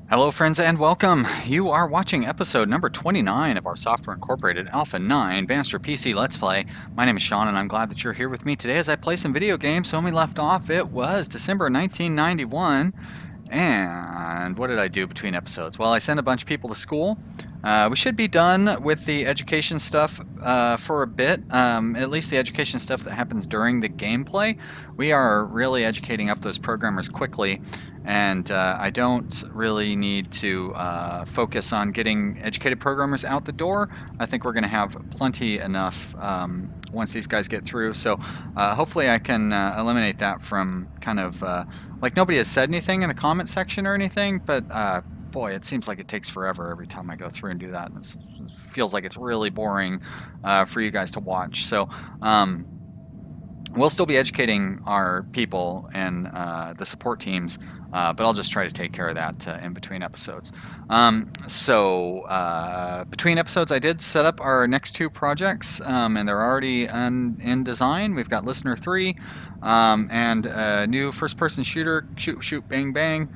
Hello friends and welcome. You are watching episode number 29 of our Software Incorporated Alpha 9 Vanstra PC Let's Play. My name is Sean and I'm glad that you're here with me today as I play some video games. So when we left off, it was December 1991. And what did I do between episodes? Well, I sent a bunch of people to school. We should be done with the education stuff for a bit, at least the education stuff that happens during the gameplay. We are really educating up those programmers quickly, and I don't really need to focus on getting educated programmers out the door. I think we're going to have plenty enough once these guys get through. So hopefully I can eliminate that from kind of like nobody has said anything in the comment section or anything, but boy, it seems like it takes forever every time I go through and do that. And it feels like it's really boring for you guys to watch. So we'll still be educating our people and the support teams, but I'll just try to take care of that in between episodes. Between episodes, I did set up our next two projects, and they're already in design. We've got Listener 3 and a new first-person shooter, Shoot Shoot Bang Bang,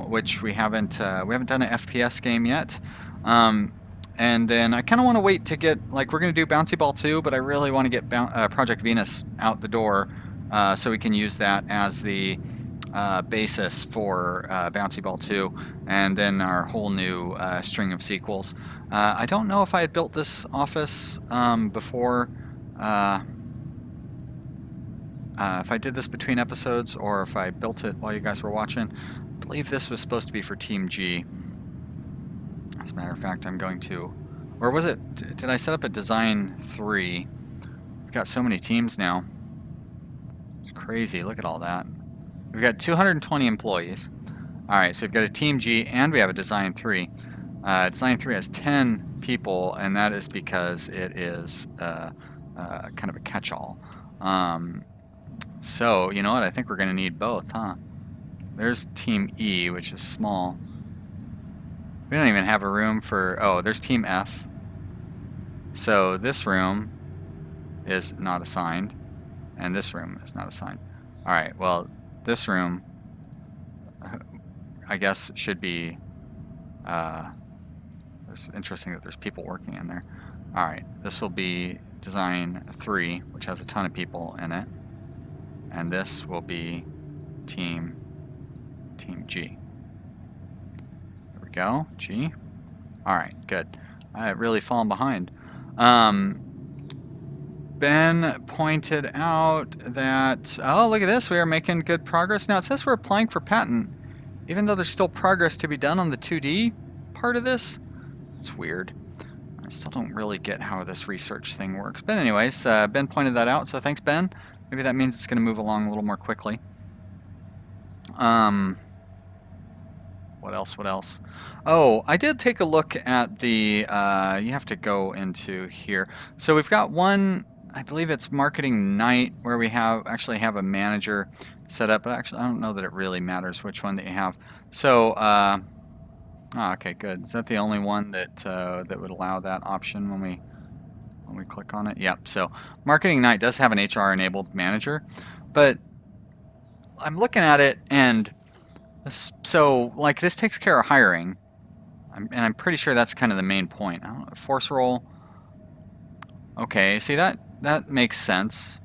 which we haven't done an FPS game yet. And then I kind of want to wait to get, like, we're going to do Bouncy Ball 2, but I really want to get Project Venus out the door so we can use that as the basis for Bouncy Ball 2, and then our whole new string of sequels. I don't know if I had built this office before, if I did this between episodes, or if I built it while you guys were watching. I believe this was supposed to be for Team G. As a matter of fact, I'm going to... Or was it... Did I set up a Design 3? We've got so many teams now. It's crazy. Look at all that. We've got 220 employees. Alright, so we've got a Team G and we have a Design 3. Design 3 has 10 people, and that is because it is kind of a catch-all. So, you know what? I think we're going to need both, huh? There's Team E, which is small. We don't even have a room for... Oh, there's Team F. So this room is not assigned, and this room is not assigned. Alright, well, this room, I guess, should be... it's interesting that there's people working in there. Alright, this will be Design 3, which has a ton of people in it. And this will be Team G. There we go, G. Alright, good. I've really fallen behind. Ben pointed out that, oh, look at this, we are making good progress. Now it says we're applying for patent, even though there's still progress to be done on the 2D part of this. It's weird. I still don't really get how this research thing works. But anyways, Ben pointed that out, so thanks, Ben. Maybe that means it's going to move along a little more quickly. What else? Oh, I did take a look at the, you have to go into here. So we've got one, I believe it's Marketing Night, where we actually have a manager set up, but actually I don't know that it really matters which one that you have. So, oh, okay, good. Is that the only one that that would allow that option when we click on it? Yep. So Marketing Night does have an HR enabled manager, but I'm looking at it, and so like this takes care of hiring, and I'm pretty sure that's kind of the main point. I don't know, force roll. Okay, see, that makes sense.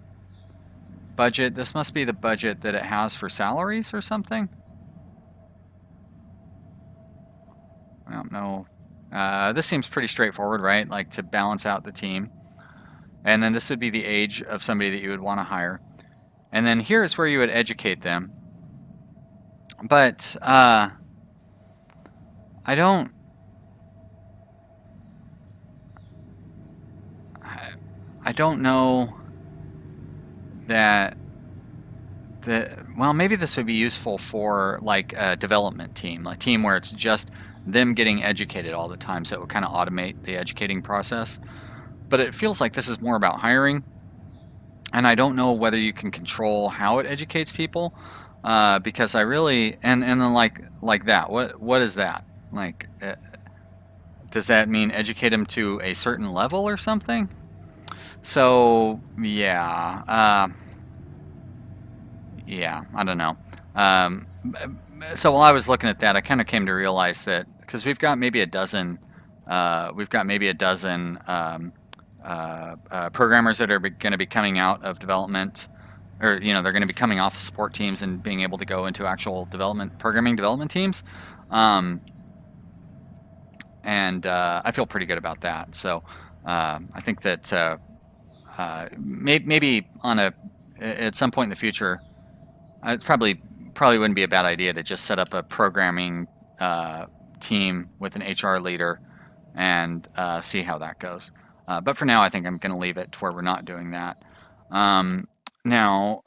Budget, this must be the budget that it has for salaries or something. I don't know. This seems pretty straightforward, right? Like to balance out the team. And then this would be the age of somebody that you would want to hire. And then here's where you would educate them. But I don't know that well, maybe this would be useful for like a development team, a team where it's just them getting educated all the time, so it would kind of automate the educating process. But it feels like this is more about hiring, and I don't know whether you can control how it educates people, because I really and then like that. What is that? Like, does that mean educate them to a certain level or something? So yeah, yeah, I don't know. So while I was looking at that, I kind of came to realize that because we've got maybe a dozen, programmers that are going to be coming out of development, or they're going to be coming off support teams and being able to go into actual programming development teams, um, and I feel pretty good about that. So I think that maybe at some point in the future, it's probably wouldn't be a bad idea to just set up a programming team with an HR leader and see how that goes. But for now, I think I'm going to leave it to where we're not doing that. Now,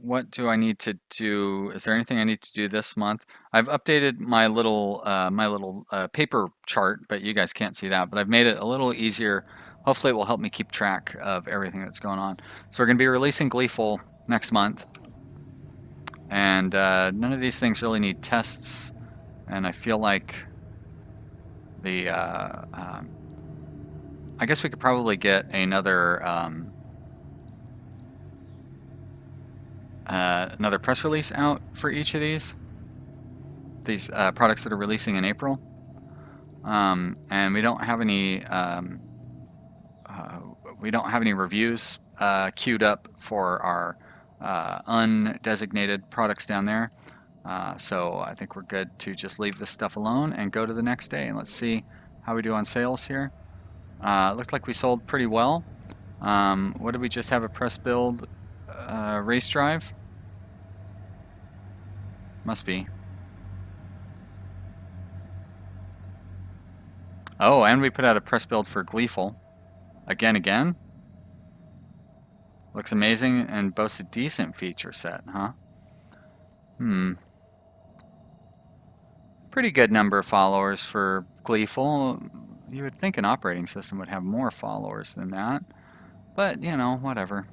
what do I need to do? Is there anything I need to do this month? I've updated my little paper chart, but you guys can't see that. But I've made it a little easier. Hopefully, it will help me keep track of everything that's going on. So we're going to be releasing Gleefl next month. And none of these things really need tests, and I feel like I guess we could probably get another press release out for each of these products that are releasing in April. And we don't have any reviews queued up for our undesignated products down there. So I think we're good to just leave this stuff alone and go to the next day. And let's see how we do on sales here. Looked like we sold pretty well. What did we just have a press build race drive? Must be. Oh, and we put out a press build for Gleefl. Again. Looks amazing and boasts a decent feature set, huh? Pretty good number of followers for Gleefl. You would think an operating system would have more followers than that, but whatever.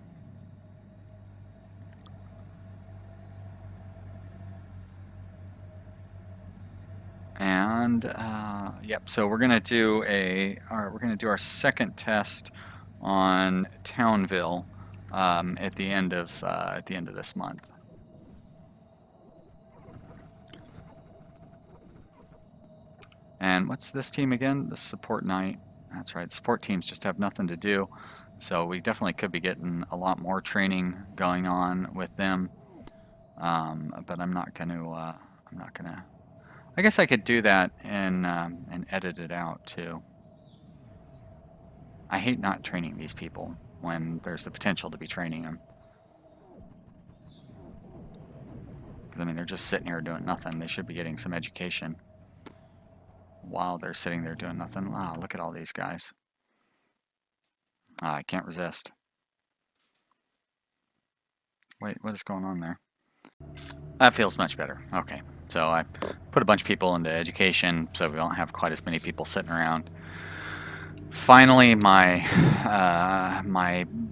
And yep, so we're gonna do our second test on Townville at the end of this month. And what's this team again? The support night. That's right. Support teams just have nothing to do, so we definitely could be getting a lot more training going on with them. But I'm not gonna. I guess I could do that and edit it out too. I hate not training these people when there's the potential to be training them. Because I mean, they're just sitting here doing nothing. They should be getting some education while they're sitting there doing nothing. Wow, look at all these guys. I can't resist. Wait, what is going on there? That feels much better. Okay, so I put a bunch of people into education so we don't have quite as many people sitting around. Finally, my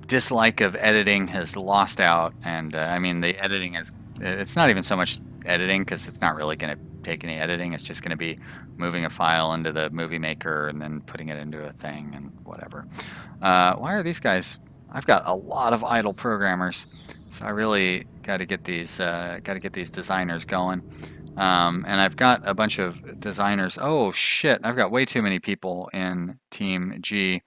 dislike of editing has lost out, and I mean the editing it's not even so much editing because it's not really going to take any editing. It's just going to be moving a file into the movie maker and then putting it into a thing and whatever. Why are these guys? I've got a lot of idle programmers, so I really got to get these designers going. And I've got a bunch of designers. Oh shit, I've got way too many people in Team G.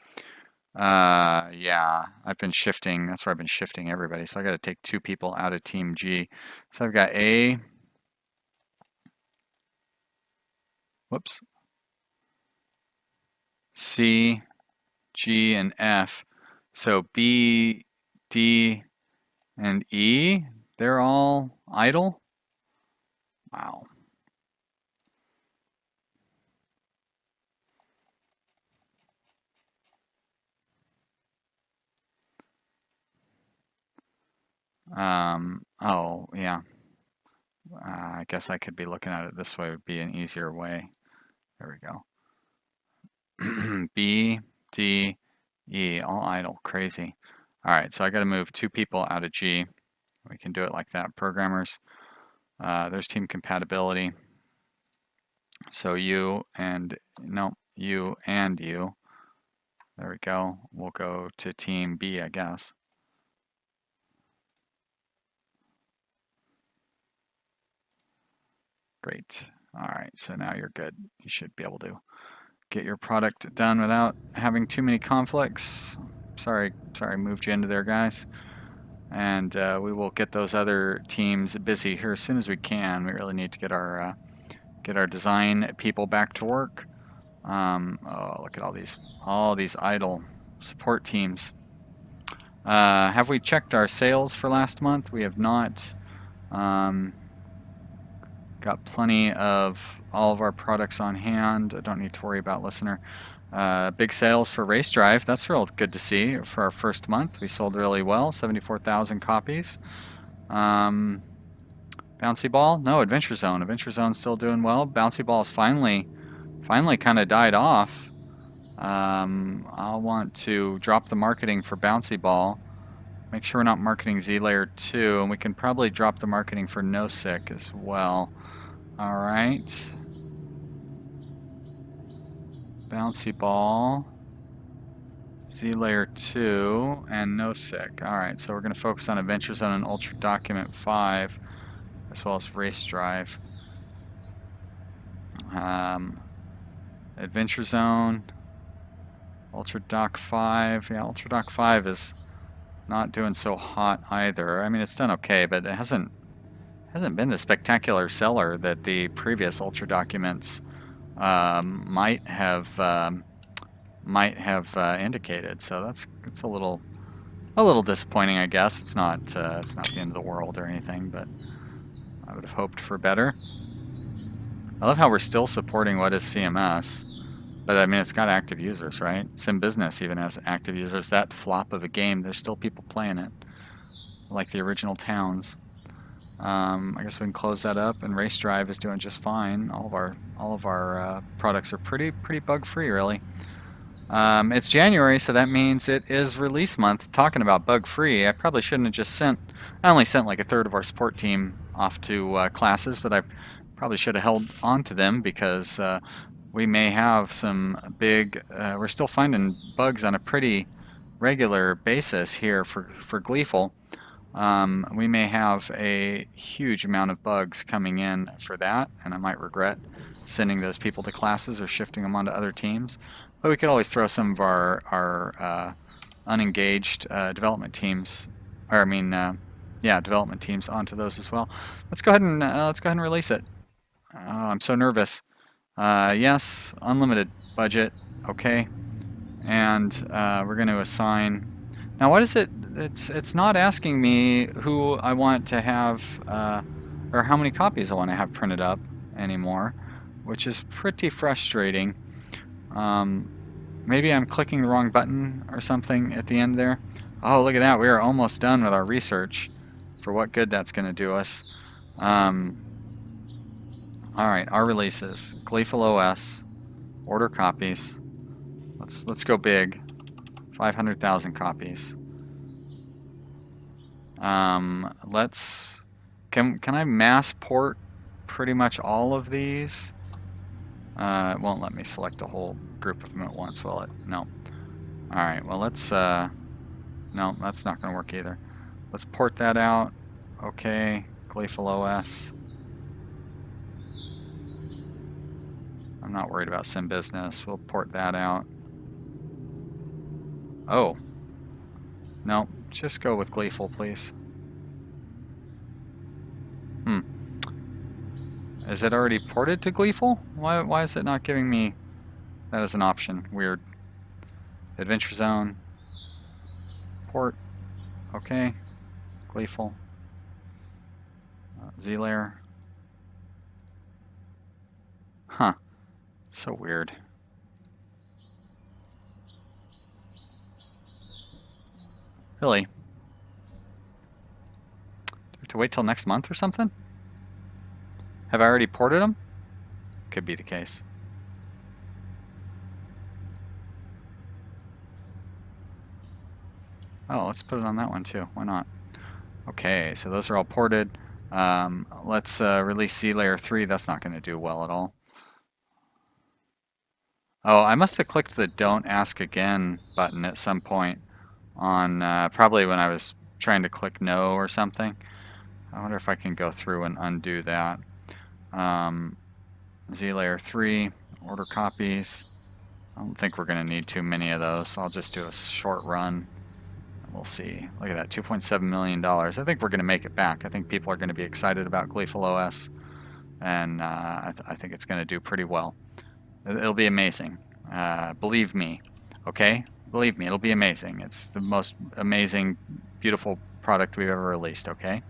Yeah, I've been shifting. That's where I've been shifting everybody. So I got to take 2 people out of Team G. So I've got C, G, and F. So B, D, and E, they're all idle. Wow. Oh, yeah. I guess I could be looking at it this way, would be an easier way. There we go. B, D, E, all idle. Crazy. All right, so I got to move 2 people out of G. We can do it like that. Programmers. There's team compatibility. So you and you. There we go. We'll go to Team B, I guess. Great. All right, so now you're good. You should be able to get your product done without having too many conflicts. Sorry, moved you into there, guys. And we will get those other teams busy here as soon as we can. We really need to get our design people back to work. Oh, look at all these idle support teams. Have we checked our sales for last month? We have not. Got plenty of all of our products on hand. I don't need to worry about listener. Big sales for Race Drive. That's real good to see. For our first month, we sold really well, 74,000 copies. Bouncy Ball? No, Adventure Zone. Adventure Zone's still doing well. Bouncy Ball's finally kind of died off. I'll want to drop the marketing for Bouncy Ball. Make sure we're not marketing Z-Layer 2, and we can probably drop the marketing for No Sick as well. All right. Bouncy Ball, Z-Layer 2, and No Sick. All right, so we're going to focus on Adventure Zone and Ultra Document 5, as well as Race Drive. Adventure Zone, Ultra Doc 5. Yeah, Ultra Doc 5 is not doing so hot either. I mean, it's done okay, but it hasn't been the spectacular seller that the previous Ultra Documents might have indicated. So it's a little disappointing, I guess. It's not the end of the world or anything, but I would have hoped for better. I love how we're still supporting what is CMS, but I mean, it's got active users, right? Sim Business even has active users. That flop of a game, there's still people playing it, like the original Towns. I guess we can close that up, and Race Drive is doing just fine. All of our products are pretty bug-free, really. It's January, so that means it is release month. Talking about bug-free, I probably shouldn't have just sent. I only sent like a third of our support team off to classes, but I probably should have held on to them because we may have some big. We're still finding bugs on a pretty regular basis here for Gleefl. We may have a huge amount of bugs coming in for that, and I might regret sending those people to classes or shifting them onto other teams. But we could always throw some of our unengaged development teams, or development teams onto those as well. Let's go ahead and release it. Oh, I'm so nervous. Yes, unlimited budget. Okay, and we're going to assign. Now, what is it? It's not asking me who I want to have or how many copies I want to have printed up anymore, which is pretty frustrating. Maybe I'm clicking the wrong button or something at the end there. Oh, look at that. We are almost done with our research for what good that's going to do us. All right, our releases. Gleefl OS, order copies. Let's go big. 500,000 copies. Can I mass port pretty much all of these? It won't let me select a whole group of them at once, will it? No. Alright, well let's, no, that's not going to work either. Let's port that out. Okay, Gleefl OS. I'm not worried about Sim Business. We'll port that out. Oh. No, just go with Gleefl, please. Is it already ported to Gleefl? Why is it not giving me that as an option? Weird. Adventure Zone. Port. Okay. Gleefl. Z-Layer. Huh. It's so weird. Really? Do we have to wait till next month or something? Have I already ported them? Could be the case. Oh, let's put it on that one too. Why not? Okay, so those are all ported. Let's release Z-Layer 3. That's not going to do well at all. Oh, I must have clicked the Don't Ask Again button at some point on probably when I was trying to click No or something. I wonder if I can go through and undo that. Z layer 3, order copies. I don't think we're going to need too many of those, so I'll just do a short run. We'll see. Look at that, $2.7 million. I think we're going to make it back. I think people are going to be excited about Gleefl OS, and I think it's going to do pretty well. It'll be amazing. Believe me, okay? Believe me, it'll be amazing. It's the most amazing, beautiful product we've ever released, okay?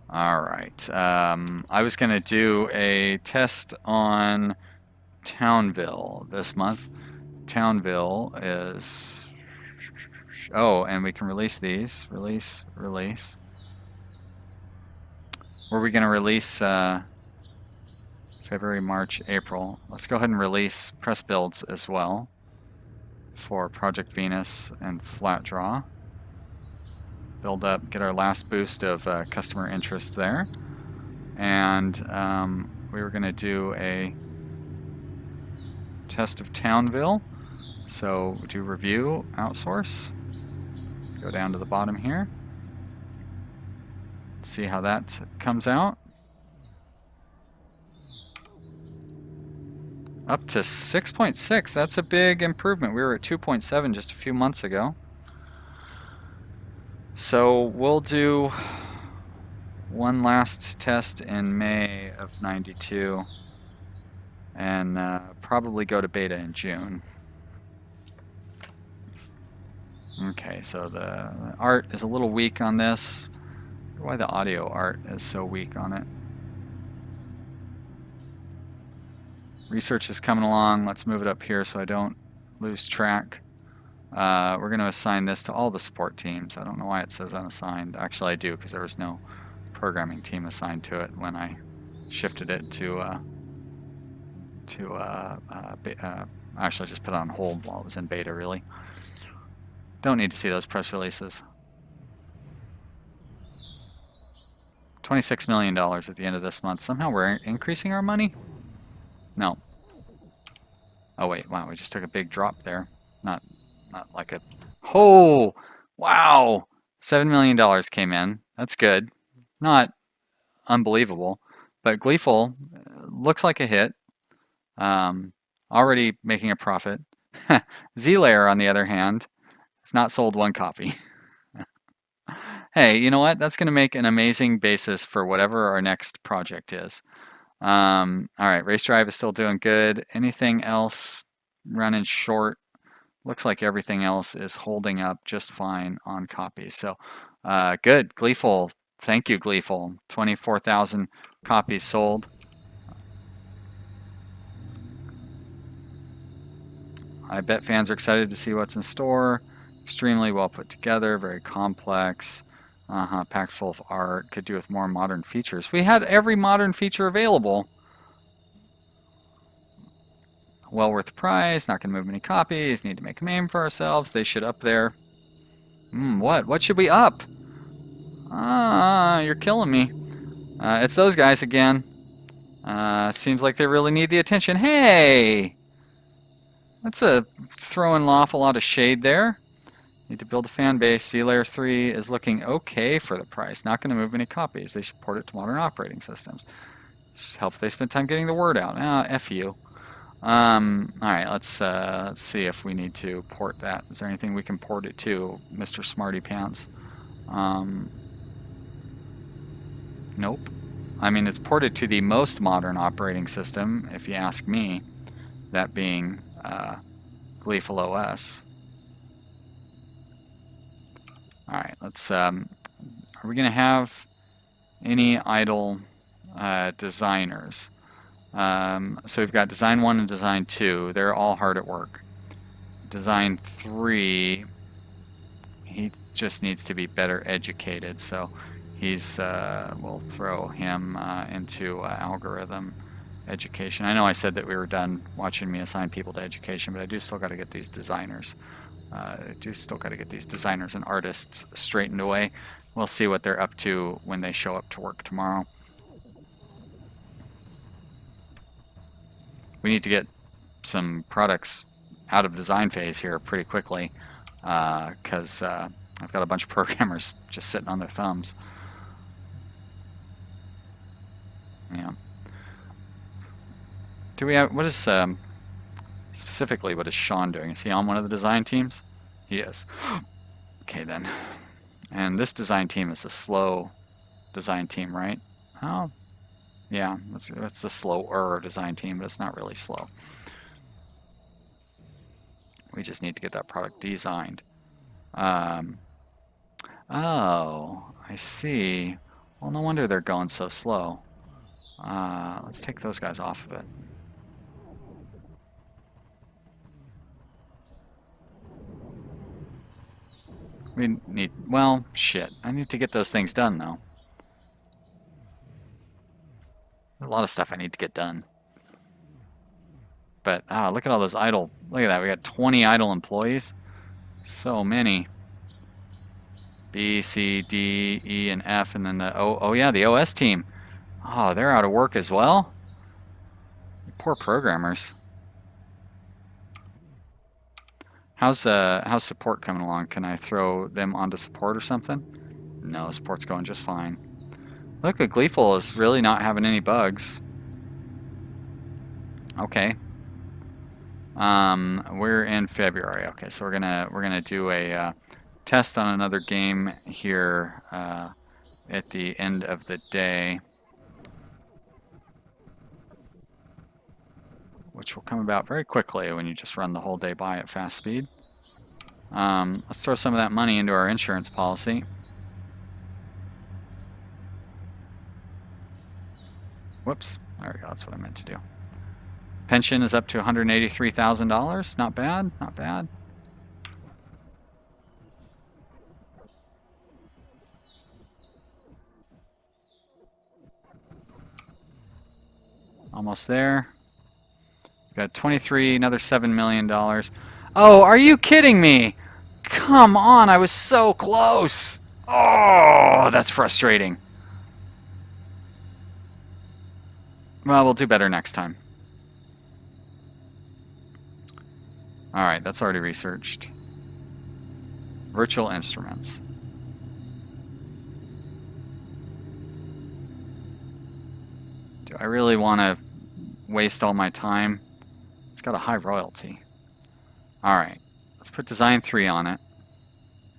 All right. I was going to do a test on Townville this month. Townville is... Oh, and we can release these. Release. Were we going to release February, March, April? Let's go ahead and release press builds as well for Project Venus and Flat Draw. Build up, get our last boost of customer interest there. And we were going to do a test of Townville. So do review, outsource. Go down to the bottom here. See how that comes out. Up to 6.6. That's a big improvement. We were at 2.7 just a few months ago. So we'll do one last test in May of 92 and probably go to beta in June. Okay, so the art is a little weak on this. I wonder why the audio art is so weak on it. Research is coming along. Let's move it up here so I don't lose track. We're going to assign this to all the support teams. I don't know why it says unassigned. Actually, I do, because there was no programming team assigned to it when I shifted it to actually, I just put it on hold while it was in beta, really. Don't need to see those press releases. $26 million at the end of this month. Somehow we're increasing our money? No. Oh wait, wow, we just took a big drop there. Not like a... Oh! Wow! $7 million came in. That's good. Not unbelievable. But Gleefl looks like a hit. Already making a profit. Z-Layer, on the other hand, has not sold one copy. Hey, you know what? That's going to make an amazing basis for whatever our next project is. All right, Race Drive is still doing good. Anything else running short? Looks like everything else is holding up just fine on copies. So good. Gleefl, thank you, Gleefl. 24,000 copies sold. I bet fans are excited to see what's in store. Extremely well put together, very complex. Packed full of art. Could do with more modern features. We had every modern feature available. Well worth the price. Not going to move many copies. Need to make a name for ourselves. They should up there. What? What should we up? You're killing me. It's those guys again. Seems like they really need the attention. Hey! That's throwing an awful lot of shade there. Need to build a fan base. Z-Layer 3 is looking okay for the price. Not going to move many copies. They should port it to modern operating systems. Just help if they spend time getting the word out. F you. Alright, let's see if we need to port that. Is there anything we can port it to, Mr. Smarty Pants? Nope. I mean, it's ported to the most modern operating system, if you ask me. That being Gleefl OS. Alright, let's, are we going to have any idle designers? So we've got Design 1 and Design 2. They're all hard at work. Design 3, he just needs to be better educated, so he's, we'll throw him into algorithm education. I know I said that we were done watching me assign people to education, but I do still got to get these designers. And artists straightened away. We'll see what they're up to when they show up to work tomorrow. We need to get some products out of design phase here pretty quickly because I've got a bunch of programmers just sitting on their thumbs. Yeah. Do we have, what is, specifically, what is Sean doing? Is he on one of the design teams? He is. Okay, then. And this design team is a slow design team, right? Oh, yeah, that's a slower design team, but it's not really slow. We just need to get that product designed. Oh, I see. Well, no wonder they're going so slow. Let's take those guys off of it. We need, well, shit. I need to get those things done, though. A lot of stuff I need to get done. But, look at all those idle, look at that. We got 20 idle employees. So many. B, C, D, E, and F, and then the oh yeah, the OS team. Oh, they're out of work as well? Poor programmers. How's support coming along? Can I throw them onto support or something? No, support's going just fine. Look, the Gleefl is really not having any bugs. Okay. We're in February. Okay, so we're gonna do a test on another game here at the end of the day, which will come about very quickly when you just run the whole day by at fast speed. Let's throw some of that money into our insurance policy. Whoops, there we go, that's what I meant to do. Pension is up to $183,000. Not bad, not bad. Almost there. Got 23, another $7 million. Oh, are you kidding me? Come on, I was so close. Oh, that's frustrating. Well, we'll do better next time. All right, that's already researched. Virtual instruments. Do I really want to waste all my time? It's got a high royalty. All right, let's put design 3 on it,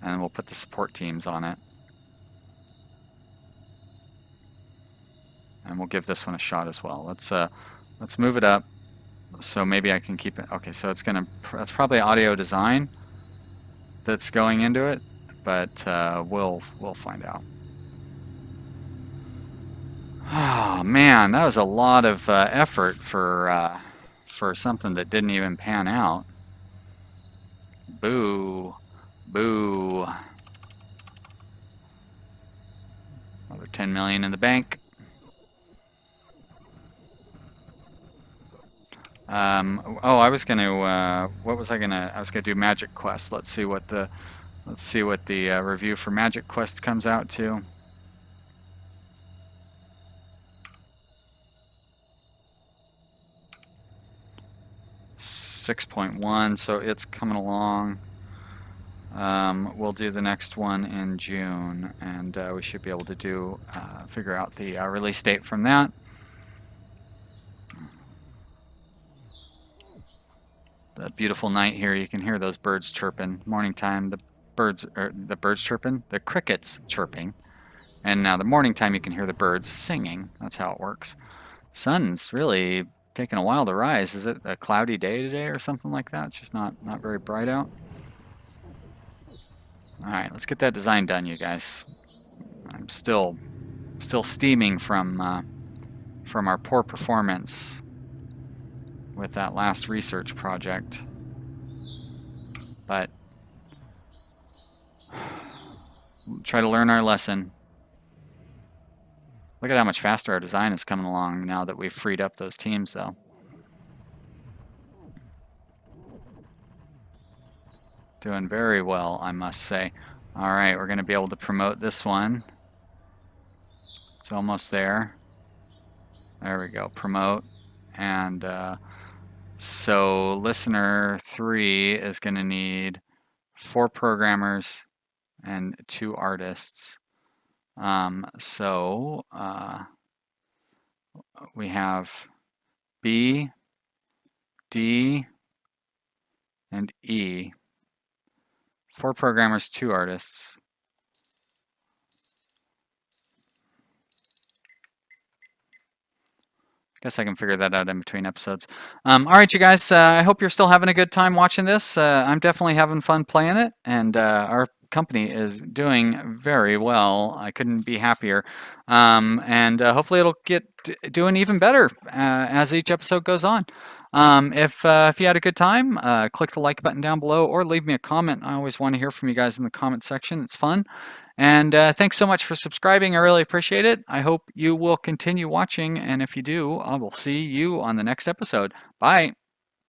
and then we'll put the support teams on it. And we'll give this one a shot as well. Let's move it up so maybe I can keep it. Okay, so that's probably audio design that's going into it, but we'll find out. Oh man, that was a lot of effort for something that didn't even pan out. Boo, boo. Another 10 million in the bank. I was gonna. What was I gonna? I was gonna do Magic Quest. Let's see what the review for Magic Quest comes out to. .1, so it's coming along. We'll do the next one in June, and we should be able to figure out the release date from that. The beautiful night here, you can hear those birds chirping. Morning time, the birds chirping, the crickets chirping, and now the morning time you can hear the birds singing. That's how it works. Sun's really taking a while to rise. Is it a cloudy day today or something like that? It's just not very bright out. All right, let's get that design done, you guys. I'm still steaming from our poor performance with that last research project, but try to learn our lesson. Look at how much faster our design is coming along now that we've freed up those teams, though. Doing very well, I must say. All right, we're going to be able to promote this one. It's almost there. There we go, promote. And so listener 3 is going to need 4 programmers and 2 artists. we have B, D, and E. 4 programmers, 2 artists. Guess I can figure that out in between episodes. All right, you guys, I hope you're still having a good time watching this. I'm definitely having fun playing it, and our company is doing very well. I couldn't be happier. And hopefully it'll get doing even better as each episode goes on. If you had a good time, click the like button down below or leave me a comment. I always want to hear from you guys in the comment section. It's fun. And thanks so much for subscribing. I really appreciate it. I hope you will continue watching. And if you do, I will see you on the next episode. Bye.